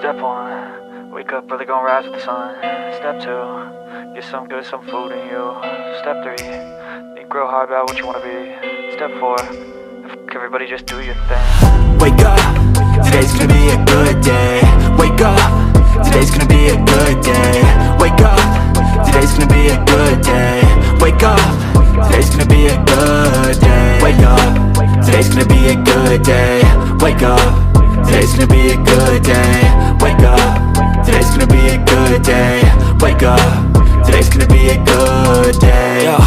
Step 1, wake up early, gonna rise with the sun. Step 2, get some good, some food in you. Step 3, think real hard about what you wanna be. Step 4, everybody just do your thing. Wake up, today's gonna be a good day. Wake up, today's gonna be a good day. Wake up, today's gonna be a good day. Wake up, today's gonna be a good day. Wake up, today's gonna be a good day. Wake up, today's gonna be a good day. Wake up, today's gonna be a good day. Wake up, today's gonna be a good day. Yo,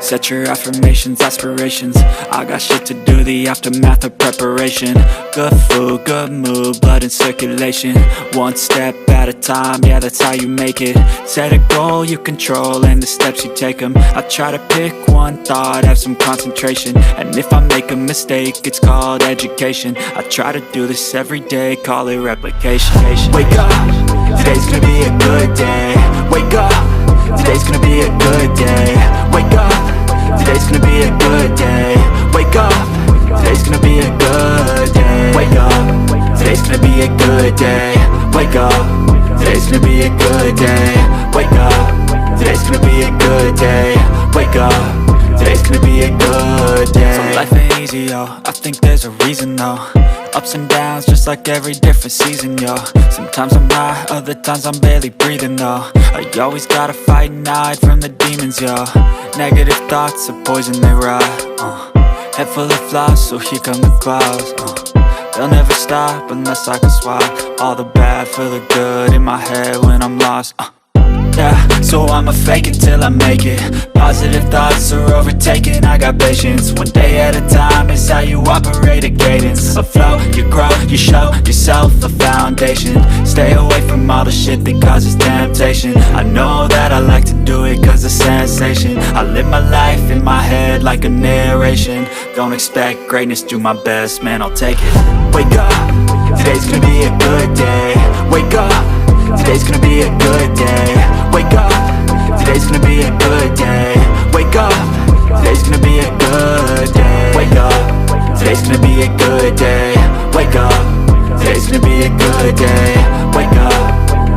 set your affirmations, aspirations. I got shit to do, the aftermath of preparation. Good food, good mood, blood in circulation. One step at a time, yeah, that's how you make it. Set a goal you control and the steps you take them. I try to pick one thought, have some concentration. And if I make a mistake, it's called education. I try to do this every day, call it replication. Wake up, today's gonna be a good day. Wake up, today's gonna be a good day. Wake up, today's gonna be a good day. Wake up, today's gonna be a good day. Wake up, today's gonna be a good day. Wake up, today's gonna be a good day. Wake up, today's gonna be a good day. Wake up, today's gonna be a good day. So life ain't easy, yo, I think there's a reason though. Ups and downs, just like every different season, yo. Sometimes I'm high, other times I'm barely breathing, though. I always gotta fight and hide from the demons, yo. Negative thoughts are poison, they rot. Head full of flies, so here come the clouds. They'll never stop unless I can swap all the bad for the good in my head when I'm lost. Yeah, so I'ma fake it till I make it. Positive thoughts are overtaken, I got patience. One day at a time is how you operate a cadence. A flow, you grow, you show yourself a foundation. Stay away from all the shit that causes temptation. I know that I like to do it cause it's sensation. I live my life in my head like a narration. Don't expect greatness, do my best, man, I'll take it. Wake up, today's gonna be a good day. Wake up, today's gonna be a good day. Wake up, today's gonna be a good day. Wake up, today's gonna be a good day. Wake up, today's gonna be a good day. Wake up, today's gonna be a good day. Wake up,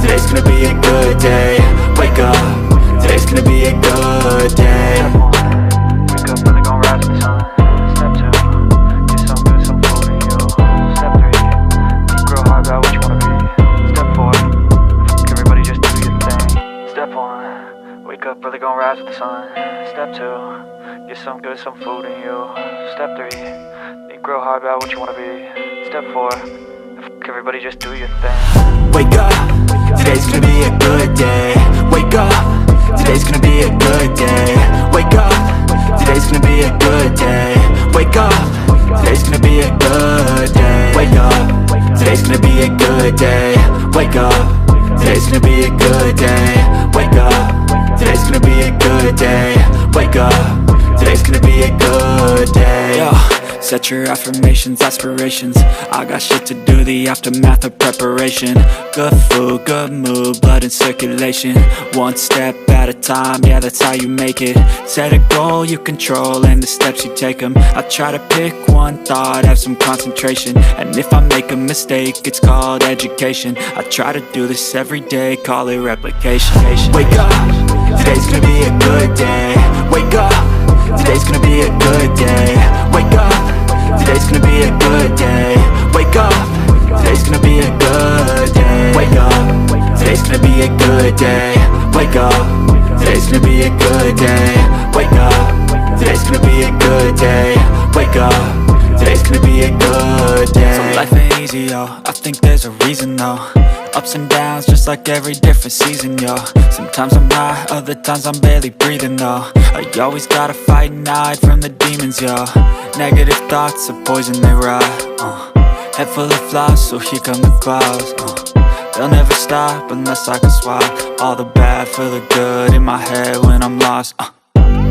today's gonna be a good day. Wake up, today's gonna be a good day. Wake up early, gonna rise with the sun. Step 2, get some good, some food in you. Step 3, think real hard about what you wanna be. Step 4, everybody just do your thing. Step 1, wake up early, gonna rise with the sun. Step 2, get some good, some food in you. Step 3, think real hard about what you wanna be. Step 4, everybody just do your thing. Wake up, today's gonna be a good day. Wake up, today's gonna be a good day. Wake up, today's gonna be a good day. Wake up, today's gonna be a good day. Wake up, today's gonna be a good day. Wake up, today's gonna be a good day. Wake up, today's gonna be a good day. Wake up, today's gonna be a good day. Yo, set your affirmations, aspirations. I got shit to do, the aftermath of preparation. Good food, good mood, blood in circulation. One step at a time, yeah, that's how you make it. Set a goal you control and the steps you take them. I try to pick one thought, have some concentration. And if I make a mistake, it's called education. I try to do this every day, call it replication. Wake up, today's gonna be a good day. Wake up, today's gonna be a good day. Wake up, today's gonna be a good day. Wake up, today's gonna be a good day. Wake up, today's gonna be a good day. Wake up, today's gonna be a good day. Wake up, today's gonna be a good day. Wake up, today's gonna be a good day. So life ain't easy, yo, I think there's a reason though. Ups and downs, just like every different season, yo. Sometimes I'm high, other times I'm barely breathing, though. I always gotta fight and hide from the demons, yo. Negative thoughts are poison, they rot. Head full of flies, so here come the clouds. They'll never stop unless I can swap all the bad for the good in my head when I'm lost.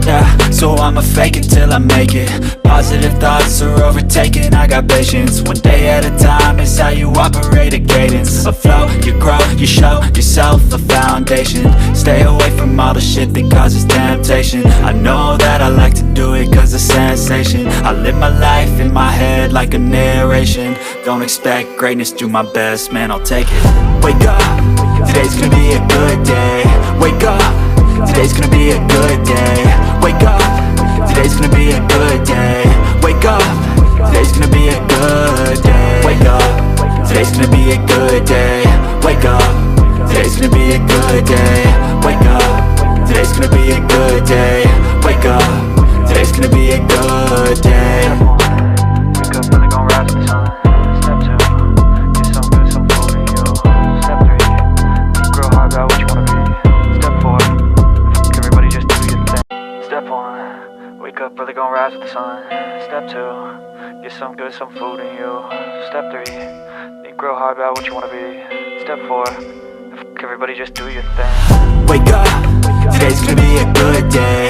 Yeah, so I'ma fake it till I make it. Positive thoughts are overtaken, I got patience. One day at a time is how you operate a cadence. A flow, you grow, you show yourself a foundation. Stay away from all the shit that causes temptation. I know that I like to do it cause it's sensation. I live my life in my head like a narration. Don't expect greatness, do my best, man, I'll take it. Wake up, today's gonna be a good day. Wake up, today's gonna be a good day. Wake up, today's gonna be a good day. Wake up, today's gonna be a good day. Wake up, today's gonna be a good day. Wake up, today's gonna be a good day. Wake up, today's gonna be a good day. Wake up, today's gonna be a good day. Wake up, really gon' rise with the sun. Step 2, get some good, some food in you. Step 3, think real hard about what you wanna be. Step 4, everybody just do your thing. Step 1, wake up, really gon' rise with the sun. Step 2, get some good, some food in you. Step 3, think real hard about what you wanna be. Step 4, everybody just do your thing. Wake up, today's gonna be a good day.